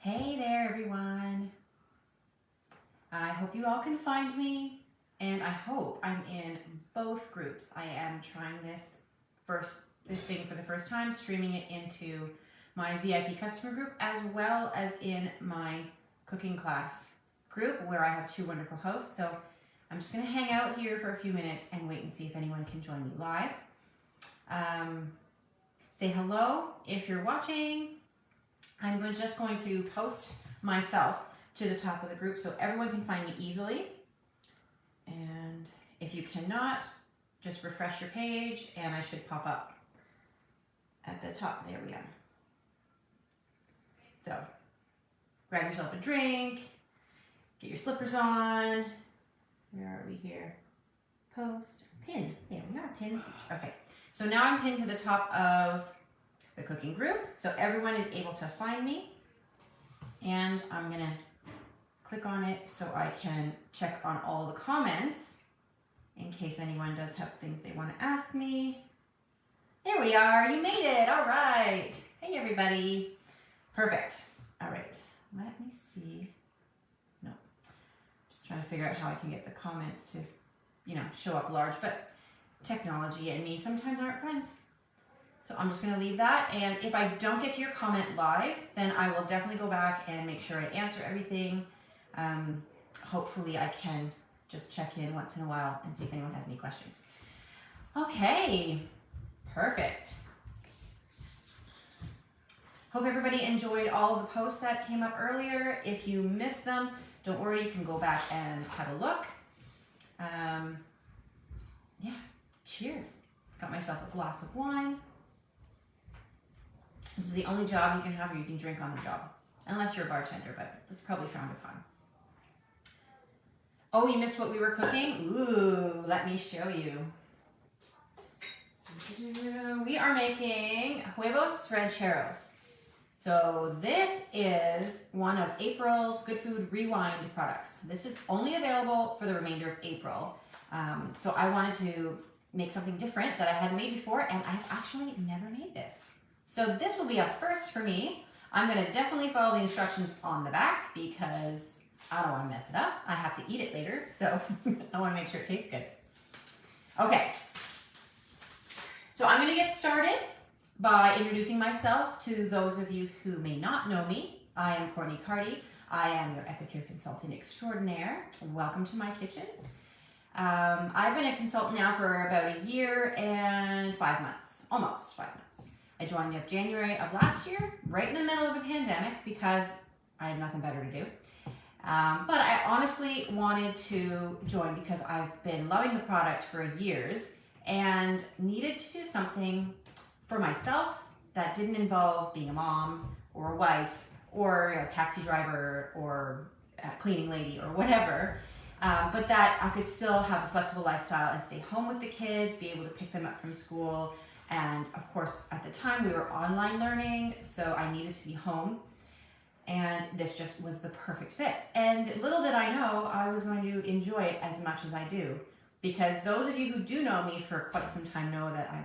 Hey there, everyone. I hope you all can find me, and I hope I'm in both groups. I am trying this thing for the first time, streaming it into my VIP customer group as well as in my cooking class group where I have two wonderful hosts. So I'm just going to hang out here for a few minutes and wait and see if anyone can join me live. Say hello if you're watching. I'm just going to post myself to the top of the group so everyone can find me easily. And if you cannot, just refresh your page and I should pop up at the top. There we are. So grab yourself a drink, get your slippers on. Where are we here? Post, pin. There we are, pin. Okay, so now I'm pinned to the top of the cooking group, so everyone is able to find me. And I'm gonna click on it so I can check on all the comments in case anyone does have things they want to ask me. There we are, you made it, all right. Hey everybody. Perfect. All right, let me see. No, just trying to figure out how I can get the comments to, show up large, but technology and me sometimes aren't friends. So I'm just going to leave that, and if I don't get to your comment live, then I will definitely go back and make sure I answer everything. Hopefully I can just check in once in a while and see if anyone has any questions. Okay, perfect. Hope everybody enjoyed all of the posts that came up earlier. If you missed them, don't worry, you can go back and have a look. Yeah, cheers. Got myself a glass of wine. This is the only job you can have where you can drink on the job. Unless you're a bartender, but it's probably frowned upon. Oh, you missed what we were cooking? Ooh, let me show you. We are making Huevos Rancheros. So this is one of April's Good Food Rewind products. This is only available for the remainder of April. So I wanted to make something different that I hadn't made before, and I've actually never made this. So this will be a first for me. I'm gonna definitely follow the instructions on the back because I don't wanna mess it up. I have to eat it later, so I wanna make sure it tastes good. Okay, so I'm gonna get started by introducing myself to those of you who may not know me. I am Courtney Carty. I am your Epicure Consultant Extraordinaire. Welcome to my kitchen. I've been a consultant now for about a year and 5 months, almost 5 months. I joined up January of last year, right in the middle of a pandemic because I had nothing better to do. But I honestly wanted to join because I've been loving the product for years and needed to do something for myself that didn't involve being a mom or a wife or a taxi driver or a cleaning lady or whatever. But that I could still have a flexible lifestyle and stay home with the kids, be able to pick them up from school. And of course, at the time we were online learning, so I needed to be home. And this just was the perfect fit. And little did I know I was going to enjoy it as much as I do. Because those of you who do know me for quite some time know that I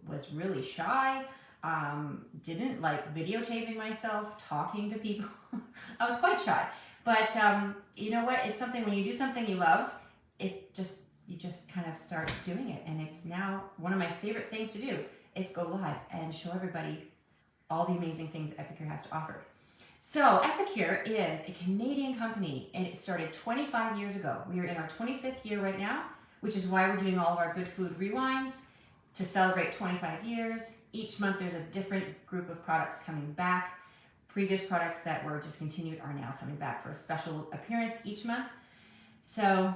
was really shy, didn't like videotaping myself, talking to people. I was quite shy. But you know what? It's something, when you do something you love, you just kind of start doing it. And it's now one of my favorite things to do is go live and show everybody all the amazing things Epicure has to offer. So Epicure is a Canadian company, and it started 25 years ago. We are in our 25th year right now, which is why we're doing all of our Good Food Rewinds to celebrate 25 years. Each month there's a different group of products coming back. Previous products that were discontinued are now coming back for a special appearance each month. So,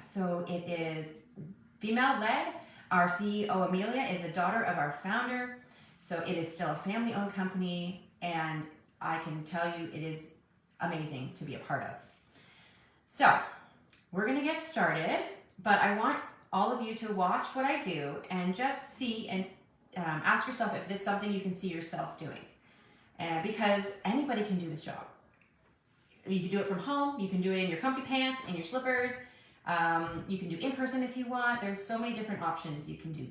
so it is female-led. Our CEO, Amelia, is the daughter of our founder. So it is still a family-owned company, and I can tell you it is amazing to be a part of. So we're gonna get started, but I want all of you to watch what I do and just see and ask yourself if it's something you can see yourself doing. Because anybody can do this job. You can do it from home, you can do it in your comfy pants, in your slippers, you can do in person if you want. There's so many different options. You can do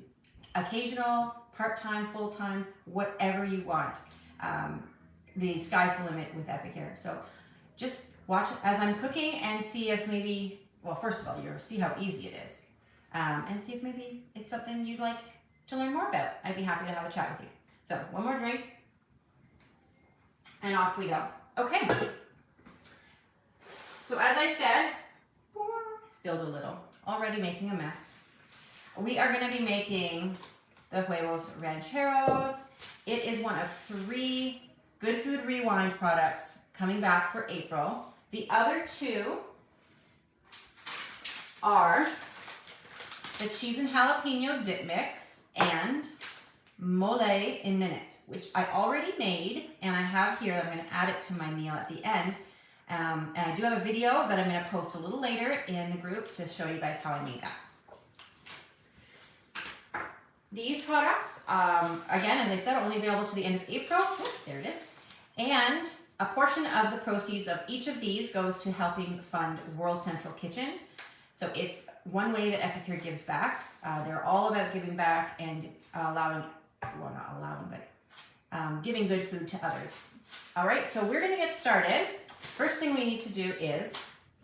occasional, part-time, full-time, whatever you want. the sky's the limit with Epicare. So just watch as I'm cooking and see if maybe, well, first of all, you'll see how easy it is. And see if maybe it's something you'd like to learn more about. I'd be happy to have a chat with you. So one more drink and off we go. Okay. So as I said, spilled a little, already making a mess. We are going to be making the Huevos Rancheros. It is one of 3 Good Food Rewind products coming back for April. The other 2 are the cheese and jalapeno dip mix and mole in minutes, which I already made, and I have here. I'm going to add it to my meal at the end. And I do have a video that I'm going to post a little later in the group to show you guys how I made that. These products, again, as I said, are only available to the end of April. Ooh, there it is. And a portion of the proceeds of each of these goes to helping fund World Central Kitchen. So it's one way that Epicure gives back. They're all about giving back and giving good food to others. All right, so we're gonna get started. First thing we need to do is,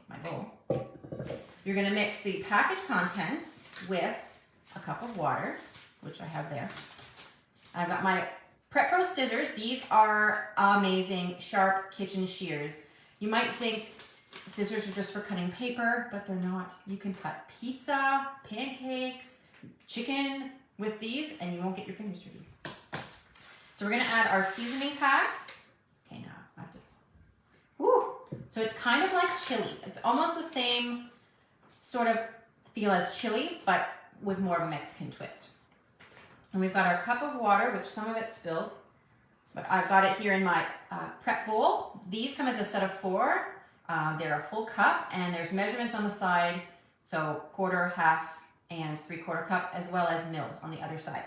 my bowl, you're gonna mix the package contents with a cup of water, which I have there. I've got my Prep Pro scissors. These are amazing, sharp kitchen shears. You might think scissors are just for cutting paper, but they're not. You can cut pizza, pancakes, chicken with these, and you won't get your fingers dirty. So we're gonna add our seasoning pack. Okay, now I have to, whoo. So it's kind of like chili. It's almost the same sort of feel as chili, but with more of a Mexican twist. And we've got our cup of water, which some of it spilled, but I've got it here in my prep bowl. These come as a set of 4. They're a full cup, and there's measurements on the side, so quarter, half, and 3/4 cup, as well as mils on the other side.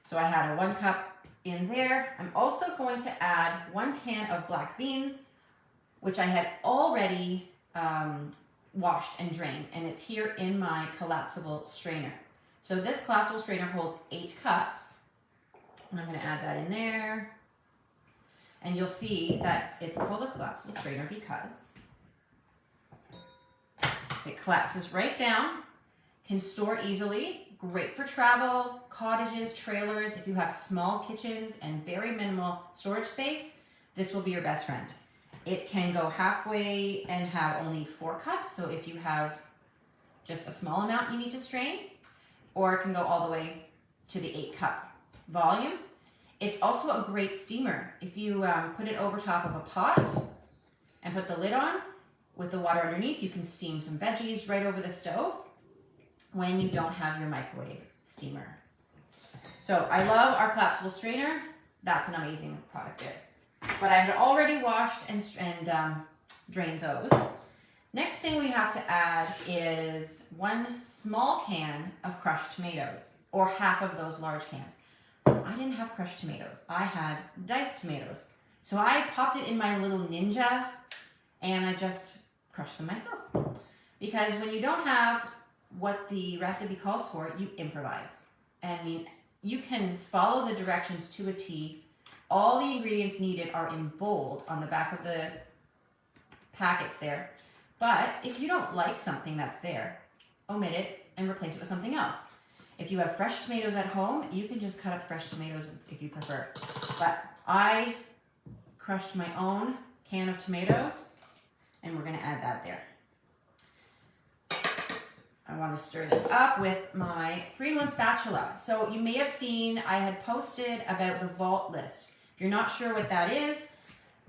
So I had a 1 cup in there. I'm also going to add 1 can of black beans, which I had already washed and drained, and it's here in my collapsible strainer. So this collapsible strainer holds 8 cups, and I'm going to add that in there. And you'll see that it's called a collapsible strainer because it collapses right down, can store easily, great for travel, cottages, trailers. If you have small kitchens and very minimal storage space, this will be your best friend. It can go halfway and have only 4 cups, so if you have just a small amount you need to strain, or it can go all the way to the 8-cup volume. It's also a great steamer. If you put it over top of a pot and put the lid on with the water underneath, you can steam some veggies right over the stove when you don't have your microwave steamer. So I love our collapsible strainer. That's an amazing product there. But I had already washed and drained those. Next thing we have to add is 1 small can of crushed tomatoes, or half of those large cans. I didn't have crushed tomatoes. I had diced tomatoes. So I popped it in my little Ninja and I just crushed them myself. Because when you don't have what the recipe calls for, you improvise. I mean, you can follow the directions to a T. All the ingredients needed are in bold on the back of the packets there. But if you don't like something that's there, omit it and replace it with something else. If you have fresh tomatoes at home, you can just cut up fresh tomatoes if you prefer. But I crushed my own can of tomatoes, and we're going to add that there. I want to stir this up with my 3-in-1 spatula. So you may have seen I had posted about the vault list. If you're not sure what that is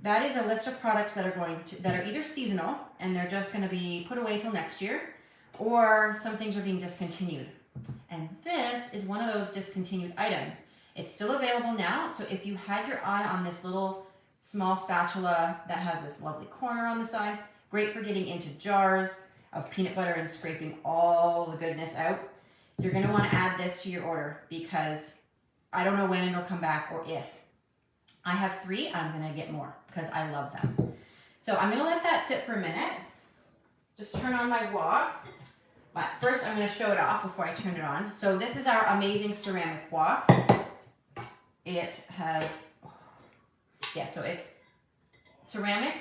a list of products that are either seasonal and they're just going to be put away till next year, or some things are being discontinued. And this is one of those discontinued items. It's still available now, so if you had your eye on this little small spatula that has this lovely corner on the side, great for getting into jars of peanut butter and scraping all the goodness out, you're going to want to add this to your order because I don't know when it'll come back or if. I have 3, I'm going to get more because I love them. So I'm going to let that sit for a minute. Just turn on my wok. But first I'm going to show it off before I turn it on. So this is our amazing ceramic wok. It has Yeah, so it's ceramic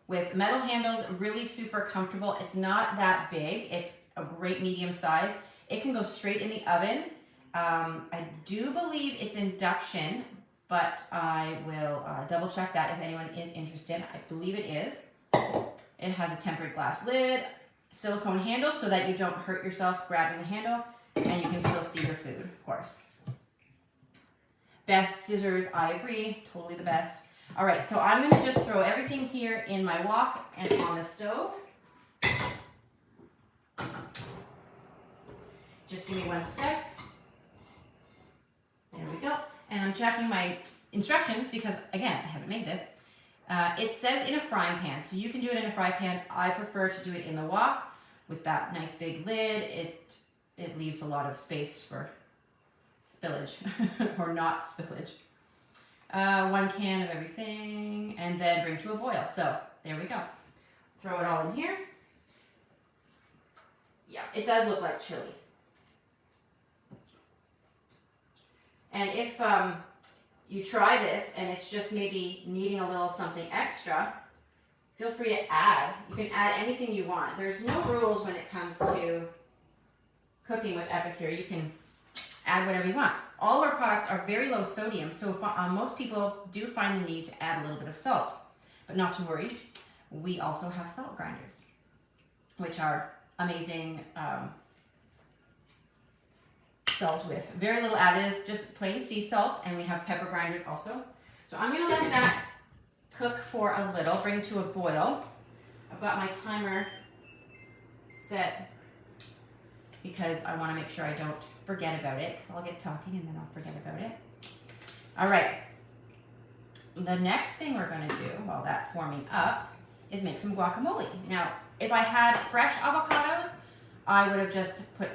with metal handles, really super comfortable. It's not that big. It's a great medium size. It can go straight in the oven. I do believe it's induction, but I will double check that if anyone is interested. I believe it is. It has a tempered glass lid, silicone handle so that you don't hurt yourself grabbing the handle, and you can still see your food, of course. Best scissors, I agree, totally the best. All right, so I'm gonna just throw everything here in my wok and on the stove. Just give me 1 sec. There we go. And I'm checking my instructions because, again, I haven't made this. It says in a frying pan, so you can do it in a frying pan. I prefer to do it in the wok with that nice big lid. It leaves a lot of space for spillage or not spillage. 1 can of everything, and then bring to a boil. So there we go. Throw it all in here. Yeah, it does look like chili. And if you try this and it's just maybe needing a little something extra, feel free to add. You can add anything you want. There's no rules when it comes to cooking with Epicure. You can add whatever you want. All of our products are very low sodium, so most people do find the need to add a little bit of salt. But not to worry, we also have salt grinders, which are amazing salt with very little additives, just plain sea salt, and we have pepper grinders also. So I'm gonna let that cook for a little, bring to a boil. I've got my timer set because I wanna make sure I don't forget about it, because I'll get talking and then I'll forget about it. All right, the next thing we're gonna do while that's warming up is make some guacamole. Now, if I had fresh avocados, I would have just put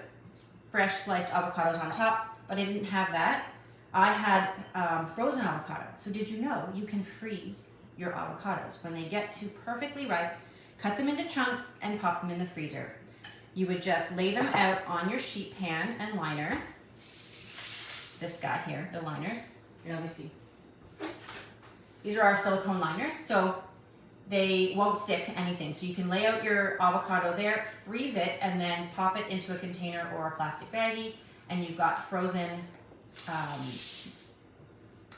fresh sliced avocados on top, but I didn't have that. I had frozen avocado. So did you know you can freeze your avocados? When they get to perfectly ripe, cut them into chunks and pop them in the freezer. You would just lay them out on your sheet pan and liner. This guy here, the liners. Here, let me see. These are our silicone liners, so they won't stick to anything. So you can lay out your avocado there, freeze it, and then pop it into a container or a plastic baggie, and you've got frozen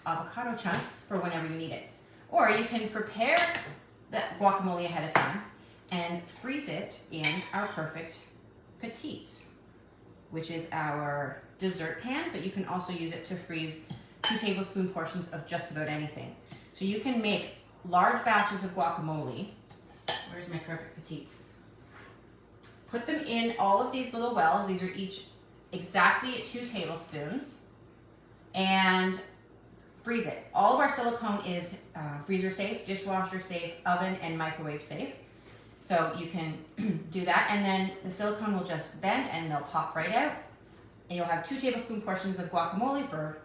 avocado chunks for whenever you need it. Or you can prepare the guacamole ahead of time and freeze it in our perfect petites, which is our dessert pan, but you can also use it to freeze 2 tablespoon portions of just about anything. So you can make large batches of guacamole. Where's my perfect petites? Put them in all of these little wells. These are each exactly 2 tablespoons, and freeze it. All of our silicone is freezer safe, dishwasher safe, oven and microwave safe. So you can do that, and then the silicone will just bend and they'll pop right out. And you'll have 2 tablespoon portions of guacamole for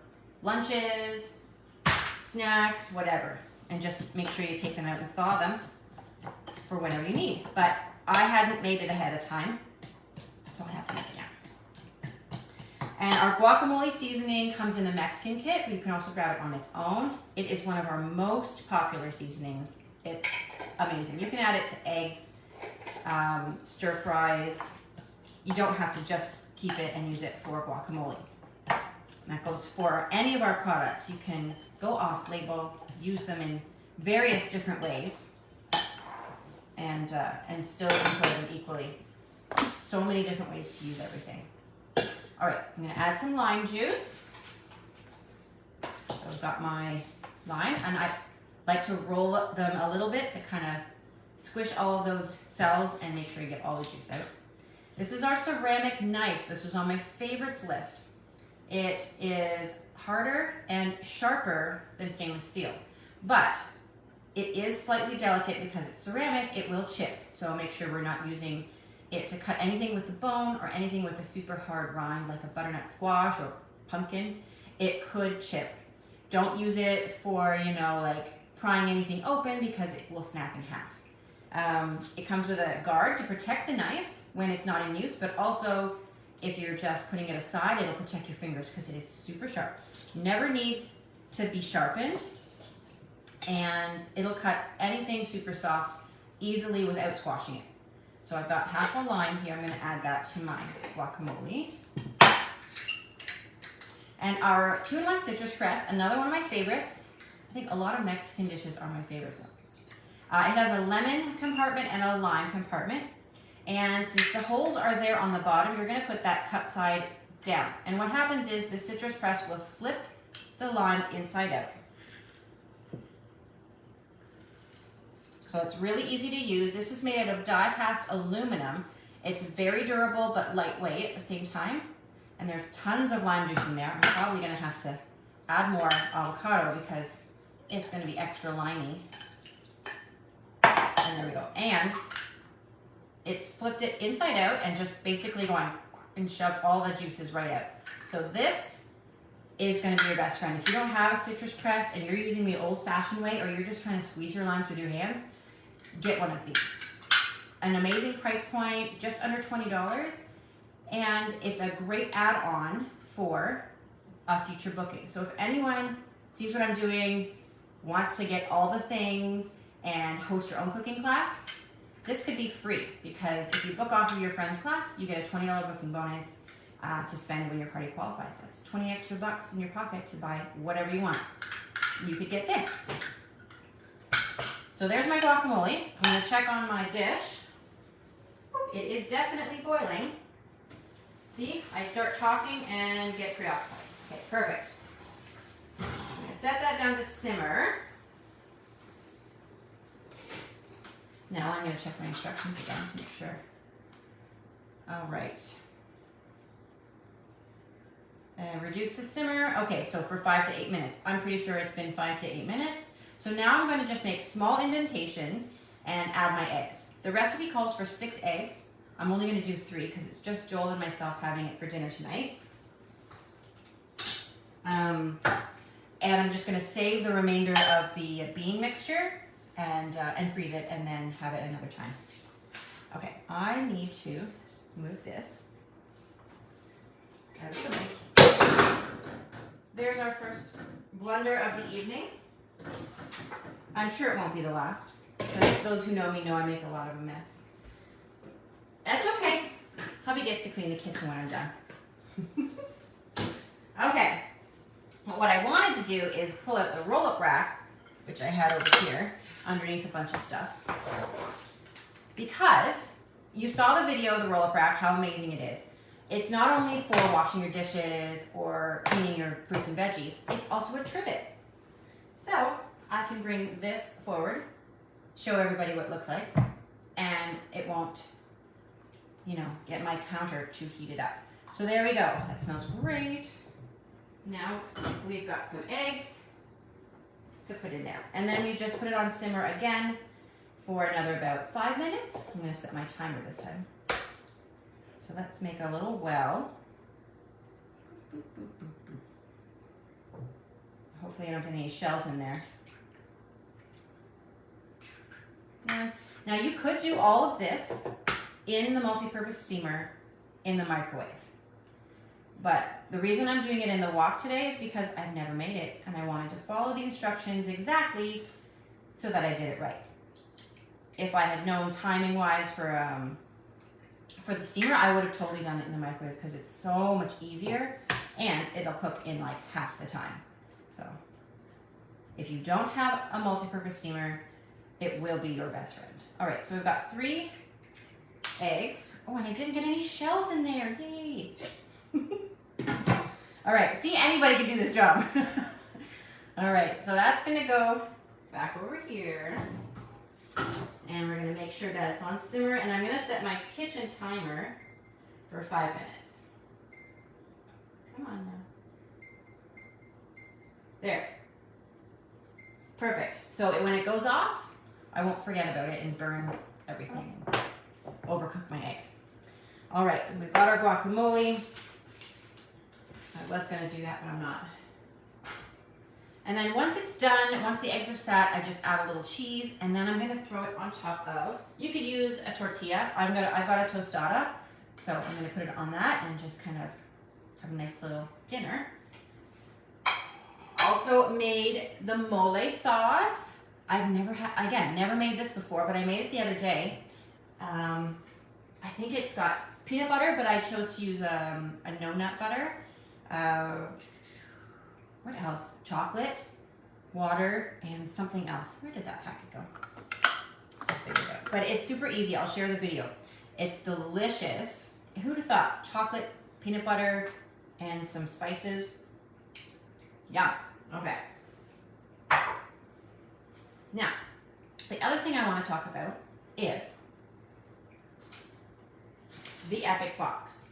lunches, snacks, whatever. And just make sure you take them out and thaw them for whenever you need. But I hadn't made it ahead of time, so I have to make it now. And our guacamole seasoning comes in a Mexican kit, but you can also grab it on its own. It is one of our most popular seasonings. It's amazing. You can add it to eggs, stir fries. You don't have to just keep it and use it for guacamole. And that goes for any of our products. You can go off label, use them in various different ways, and still enjoy them equally. So many different ways to use everything. All right, I'm gonna add some lime juice. So I've got my lime, and I like to roll them a little bit to kind of squish all of those cells and make sure you get all the juice out. This is our ceramic knife. This was on my favorites list. It is harder and sharper than stainless steel, but it is slightly delicate because it's ceramic. It will chip, so make sure we're not using it to cut anything with the bone or anything with a super hard rind like a butternut squash or pumpkin. It could chip. Don't use it for, you know, like prying anything open because it will snap in half. It comes with a guard to protect the knife when it's not in use, but also if you're just putting it aside, it'll protect your fingers because it is super sharp. Never needs to be sharpened. and it'll cut anything super soft easily without squashing it. So I've got half a lime here. I'm going to add that to my guacamole. And our 2-in-1 citrus press, another one of my favorites. I think a lot of Mexican dishes are my favorites. It has a lemon compartment and a lime compartment. And since the holes are there on the bottom, you're going to put that cut side down. And what happens is the citrus press will flip the lime inside out. So it's really easy to use. This is made out of die-cast aluminum. It's very durable but lightweight at the same time. And there's tons of lime juice in there. I'm probably going to have to add more avocado because it's going to be extra limey. And there we go. And it's flipped it inside out and just basically going and shove all the juices right out. So this is going to be your best friend. If you don't have a citrus press and you're using the old-fashioned way, or you're just trying to squeeze your limes with your hands, get one of these. An amazing price point, just under $20. And it's a great add-on for a future booking. So if anyone sees what I'm doing, wants to get all the things and host your own cooking class, this could be free, because if you book off of your friend's class, you get a $20 booking bonus to spend when your party qualifies. That's 20 extra bucks in your pocket to buy whatever you want. You could get this. So there's my guacamole. I'm going to check on my dish. It is definitely boiling. See, I start talking and get preoccupied. Okay, perfect. I'm going to set that down to simmer. Now I'm going to check my instructions again, make sure. All right. Reduce to simmer. Okay, so for 5 to 8 minutes. I'm pretty sure it's been 5 to 8 minutes. So now I'm going to just make small indentations and add my eggs. The recipe calls for 6 eggs. I'm only going to do 3 because it's just Joel and myself having it for dinner tonight. And I'm just going to save the remainder of the bean mixture and freeze it and then have it another time. Okay, I need to move this out of the way. There's our first blunder of the evening. I'm sure it won't be the last, because those who know me know I make a lot of a mess. That's okay. Hubby gets to clean the kitchen when I'm done. Okay. What I wanted to do is pull out the roll-up rack, which I had over here, underneath a bunch of stuff. Because you saw the video of the roll-up rack, how amazing it is. It's not only for washing your dishes or cleaning your fruits and veggies, it's also a trivet. So I can bring this forward, show everybody what it looks like, and it won't, you know, get my counter too heated up. So there we go. That smells great. Now we've got some eggs to put in there. And then we just put it on simmer again for another about 5 minutes. I'm going to set my timer this time. So let's make a little well. Hopefully I don't get any shells in there. And now you could do all of this in the multi-purpose steamer in the microwave. But the reason I'm doing it in the wok today is because I've never made it and I wanted to follow the instructions exactly so that I did it right. If I had known timing wise for the steamer, I would have totally done it in the microwave because it's so much easier and it'll cook in like half the time. So if you don't have a multi-purpose steamer, it will be your best friend. All right, so we've got 3 eggs. Oh, and I didn't get any shells in there. Yay. All right, see, anybody can do this job. All right, so that's gonna go back over here. And we're gonna make sure that it's on simmer, and I'm gonna set my kitchen timer for 5 minutes. Come on now. There. Perfect. So when it goes off, I won't forget about it and burn everything and overcook my eggs. All right, we've got our guacamole. I was gonna do that, but I'm not. And then once it's done, once the eggs are set, I just add a little cheese, and then I'm gonna throw it on top of, you could use a tortilla. I've got a tostada, so I'm gonna put it on that and just kind of have a nice little dinner. Also made the mole sauce. I've never had, again, never made this before, but I made it the other day. I think it's got peanut butter, but I chose to use a no-nut butter. What else? Chocolate, water, and something else. Where did that packet go? I'll figure it out. But it's super easy. I'll share the video. It's delicious. Who'd have thought? Chocolate, peanut butter, and some spices. Yeah. Okay. Now, the other thing I want to talk about is the Epic Box.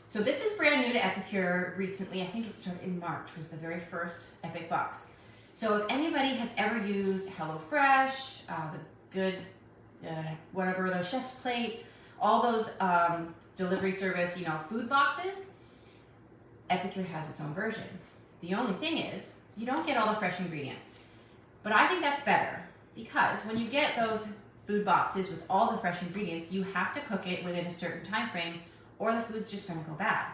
So this is brand new to Epicure recently. I think it started in March, was the very first Epic Box. So if anybody has ever used HelloFresh, the good, whatever, the Chef's Plate, all those delivery service, food boxes, Epicure has its own version. The only thing is, you don't get all the fresh ingredients. But I think that's better, because when you get those food boxes with all the fresh ingredients, you have to cook it within a certain time frame, or the food's just gonna go bad.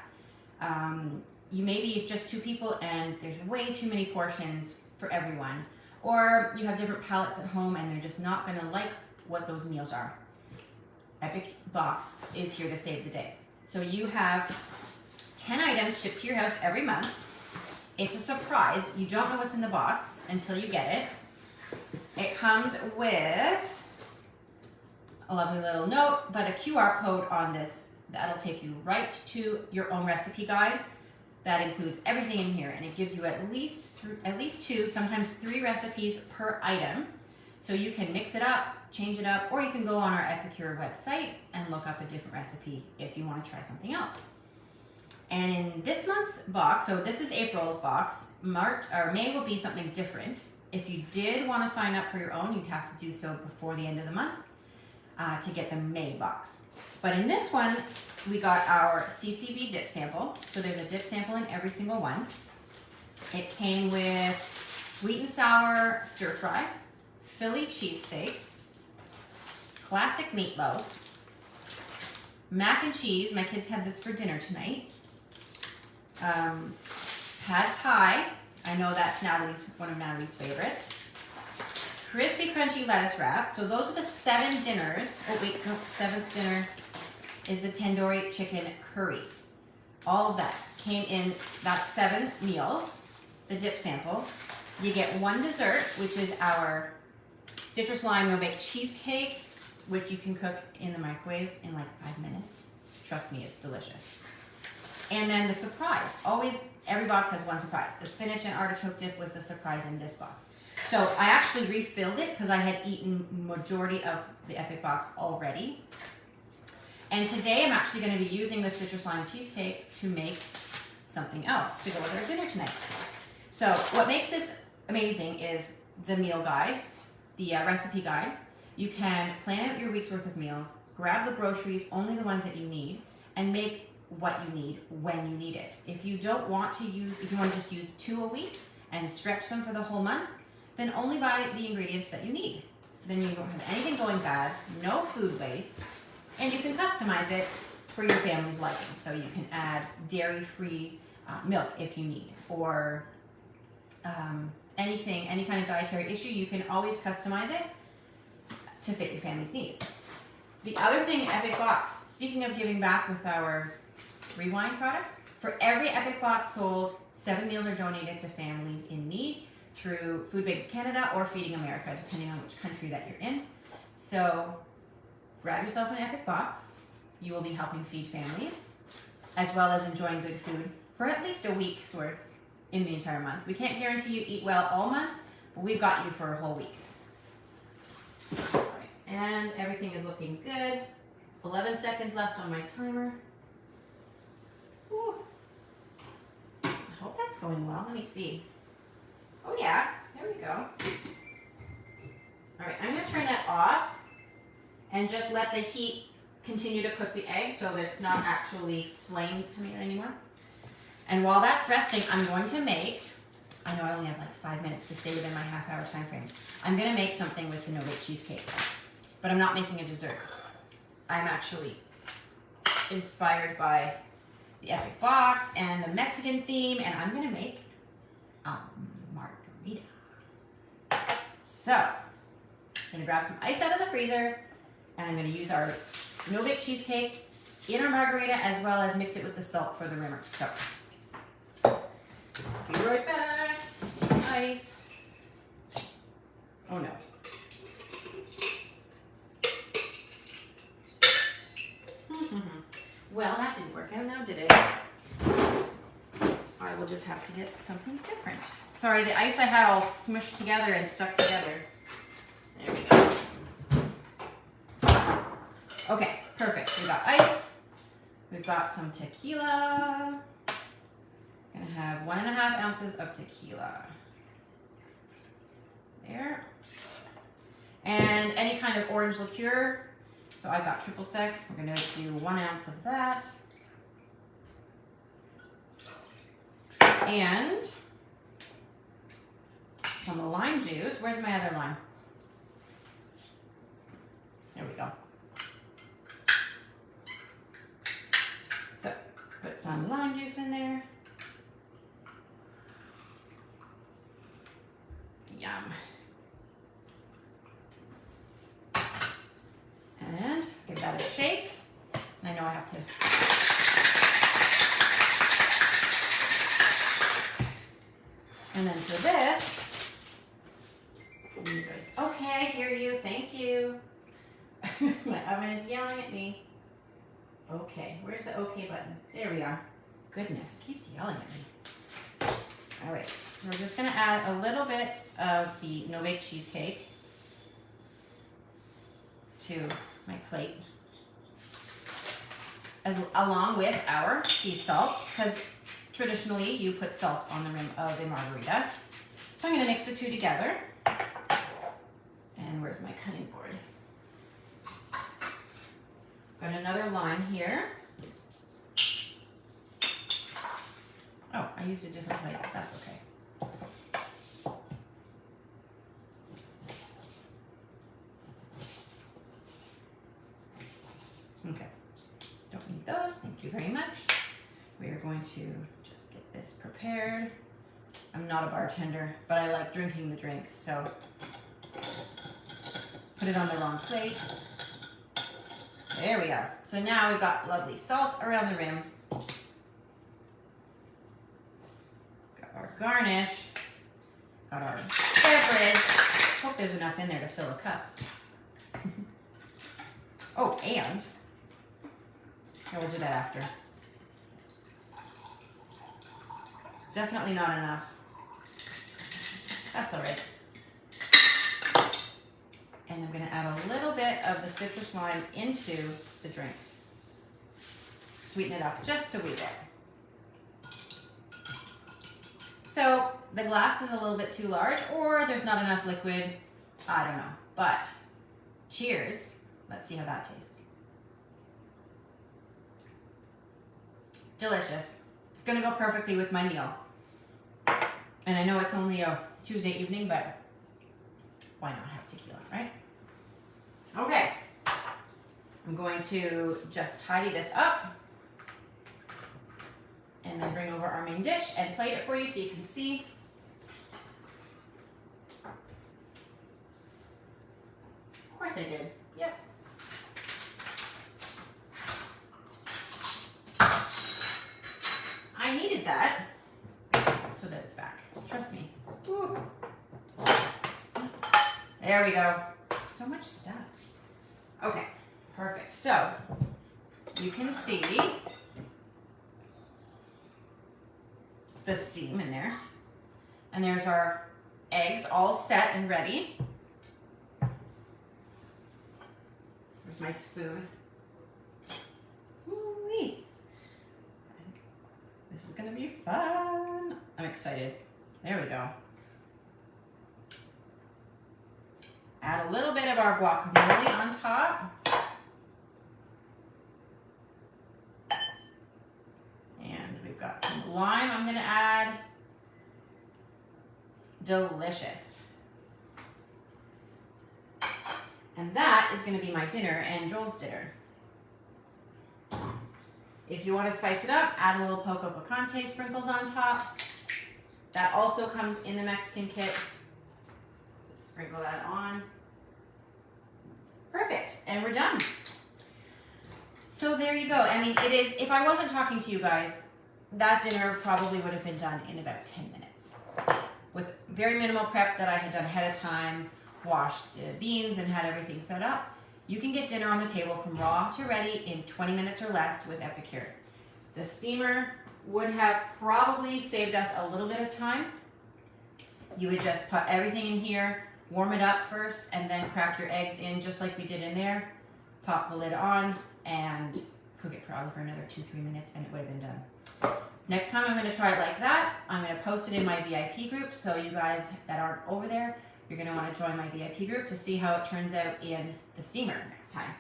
Maybe it's just 2 people and there's way too many portions for everyone. Or you have different palates at home and they're just not gonna like what those meals are. Epic Box is here to save the day. So you have 10 items shipped to your house every month. It's a surprise. You don't know what's in the box until you get it. It comes with a lovely little note, but a QR code on this that'll take you right to your own recipe guide. That includes everything in here, and it gives you at least 2, sometimes 3 recipes per item. So you can mix it up, change it up, or you can go on our Epicure website and look up a different recipe if you want to try something else. And in this month's box, so this is April's box, May will be something different. If you did want to sign up for your own, you'd have to do so before the end of the month to get the May box. But in this one, we got our CCB dip sample. So there's a dip sample in every single one. It came with sweet and sour stir fry, Philly cheesesteak, classic meatloaf, mac and cheese. My kids had this for dinner tonight. Pad Thai. I know that's one of Natalie's favorites. Crispy crunchy lettuce wrap. So those are the 7 dinners. Oh wait, no, 7th dinner is the tandoori chicken curry. All of that came in, that's 7 meals, the dip sample. You get 1 dessert, which is our citrus lime no-bake cheesecake, which you can cook in the microwave in like 5 minutes. Trust me, it's delicious. And then the surprise, always, every box has 1 surprise. The spinach and artichoke dip was the surprise in this box. So I actually refilled it because I had eaten majority of the Epic Box already. And today I'm actually going to be using the citrus lime cheesecake to make something else to go with our dinner tonight. So what makes this amazing is the meal guide, the recipe guide. You can plan out your week's worth of meals, grab the groceries, only the ones that you need, and make what you need when you need it. If you want to just use 2 a week and stretch them for the whole month, then only buy the ingredients that you need. Then you don't have anything going bad, no food waste, and you can customize it for your family's liking. So you can add dairy-free milk if you need, or any kind of dietary issue, you can always customize it to fit your family's needs. The other thing, Epic Box, speaking of giving back with our Rewind products, for every Epic Box sold, 7 meals are donated to families in need through Food Banks Canada or Feeding America, depending on which country that you're in. So grab yourself an Epic Box. You will be helping feed families, as well as enjoying good food for at least a week's worth in the entire month. We can't guarantee you eat well all month, but we've got you for a whole week. All right, and everything is looking good. 11 seconds left on my timer. Whew. I hope that's going well. Let me see. Oh yeah, there we go. All right, I'm gonna turn that off and just let the heat continue to cook the egg so there's not actually flames coming out anymore. And while that's resting, I'm going to make, I know I only have like 5 minutes to stay within my half-hour time frame. I'm gonna make something with the no-bake cheesecake, but I'm not making a dessert. I'm actually inspired by the Epic Box and the Mexican theme, and I'm gonna make a margarita. So, I'm gonna grab some ice out of the freezer, and I'm gonna use our no-bake cheesecake in our margarita, as well as mix it with the salt for the rimmer. So, be right back. Ice. Oh no. Well, that didn't work out now, did it? I will just have to get something different. Sorry, the ice I had all smushed together and stuck together. There we go. Okay, perfect. We got ice. We've got some tequila. Gonna have 1.5 ounces of tequila. There. And any kind of orange liqueur. So I've got triple sec. We're gonna do 1 ounce of that. And some lime juice. Where's my other lime? There we go. So put some lime juice in there. Yum. And give that a shake. And I know I have to. And then for this, okay, I hear you, thank you. My oven is yelling at me. Okay, where's the okay button? There we are. Goodness, it keeps yelling at me. All right, we're just gonna add a little bit of the no-bake cheesecake to my plate, along with our sea salt, because traditionally you put salt on the rim of a margarita. So I'm gonna mix the two together. And where's my cutting board? Got another lime here. Oh, I used a different plate, that's okay. Okay, don't need those, thank you very much. We are going to just get this prepared. I'm not a bartender, but I like drinking the drinks, so put it on the wrong plate. There we are. So now we've got lovely salt around the rim. Got our garnish. Got our beverage. Hope there's enough in there to fill a cup. Oh, and we'll do that after. Definitely not enough. That's all right. And I'm gonna add a little bit of the citrus lime into the drink. Sweeten it up just a wee bit. So the glass is a little bit too large, or there's not enough liquid. I don't know, but cheers. Let's see how that tastes. Delicious. It's gonna go perfectly with my meal. And I know it's only a Tuesday evening, but why not have tequila, right? Okay. I'm going to just tidy this up and then bring over our main dish and plate it for you so you can see. Of course I did. Yep. I needed that so that it's back. Trust me. Ooh. There we go. So much stuff. Okay, perfect. So you can see the steam in there. And there's our eggs all set and ready. There's my spoon. Ooh-wee. This is gonna be fun. I'm excited. There we go. Add a little bit of our guacamole on top. And we've got some lime I'm gonna add. Delicious. And that is gonna be my dinner and Joel's dinner. If you want to spice it up, add a little poco picante sprinkles on top. That also comes in the Mexican kit. Just Sprinkle that on. Perfect, and we're done. So there you go. I mean, it is, if I wasn't talking to you guys, that dinner probably would have been done in about 10 minutes. With very minimal prep that I had done ahead of time, washed the beans and had everything set up. You can get dinner on the table from raw to ready in 20 minutes or less with Epicure. The steamer would have probably saved us a little bit of time. You would just put everything in here, warm it up first, and then crack your eggs in just like we did in there. Pop the lid on and cook it probably for another 2-3 minutes and it would have been done. Next time I'm going to try it like that. I'm going to post it in my VIP group, so you guys that aren't over there, you're going to want to join my VIP group to see how it turns out in the steamer next time.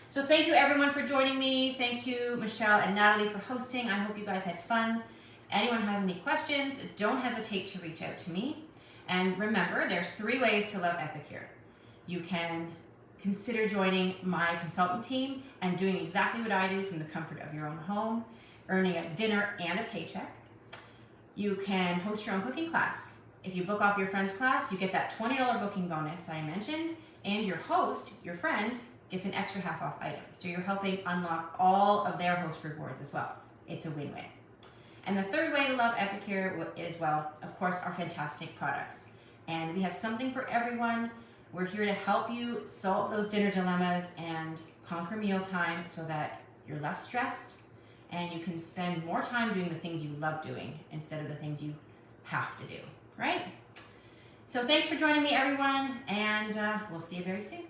So thank you everyone for joining me. Thank you Michelle and Natalie for hosting. I hope you guys had fun. Anyone has any questions, don't hesitate to reach out to me. And remember, there's 3 ways to love Epicure. You can consider joining my consultant team and doing exactly what I do from the comfort of your own home, earning a dinner and a paycheck. You can host your own cooking class. If you book off your friend's class, you get that $20 booking bonus I mentioned, and your host, your friend, gets an extra half-off item. So you're helping unlock all of their host rewards as well. It's a win-win. And the 3rd way to love Epicure is, well, of course, our fantastic products. And we have something for everyone. We're here to help you solve those dinner dilemmas and conquer mealtime so that you're less stressed and you can spend more time doing the things you love doing instead of the things you have to do, right? So thanks for joining me, everyone, and we'll see you very soon.